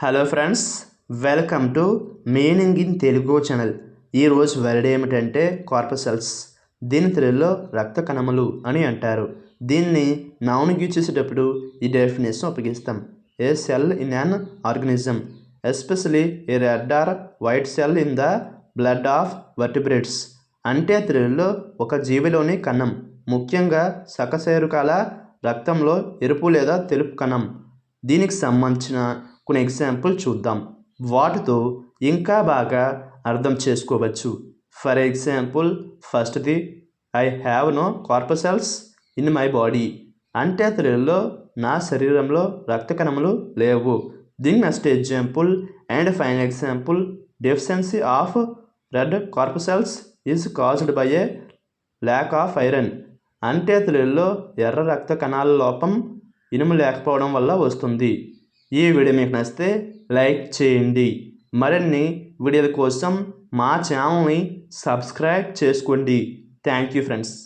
Hello friends, welcome to meaning in Telugu channel. ఈరోజు word ఏమిటంటే corpuscles. దీని తెలుగులో రక్త కణములు అని అంటారు. దీన్ని నౌన్కి చేసేటప్పుడు ఈ డెఫినేషన్ ఉపయోగిస్తాం. A cell in an organism, especially a red or white cell in the blood of vertebrates. అంటే తెలుగులో ఒక జీవిలోని కణం, ముఖ్యంగా సకశేరుకాల రక్తంలో ఎరుపు లేదా తెలుపు కణం. దీనికి సంబంధించిన కొన్ని ఎగ్జాంపుల్ చూద్దాం. వాటితో ఇంకా బాగా అర్థం చేసుకోవచ్చు. ఫర్ ఎగ్జాంపుల్, ఫస్ట్ది, I have no corpuscles in my body. అంటే తెలుగులో నా శరీరంలో రక్త కణములు లేవు. దీని next example and final example, deficiency of red corpuscles is caused by a lack of iron. అంటే తెలుగులో ఎర్ర రక్త కణాల లోపం ఇనుము లేకపోవడం వల్ల వస్తుంది. ఈ వీడియో మీకు నచ్చితే లైక్ చేయండి. మరిన్ని వీడియోల కోసం మా ఛానల్ని సబ్స్క్రైబ్ చేసుకోండి. Thank you friends.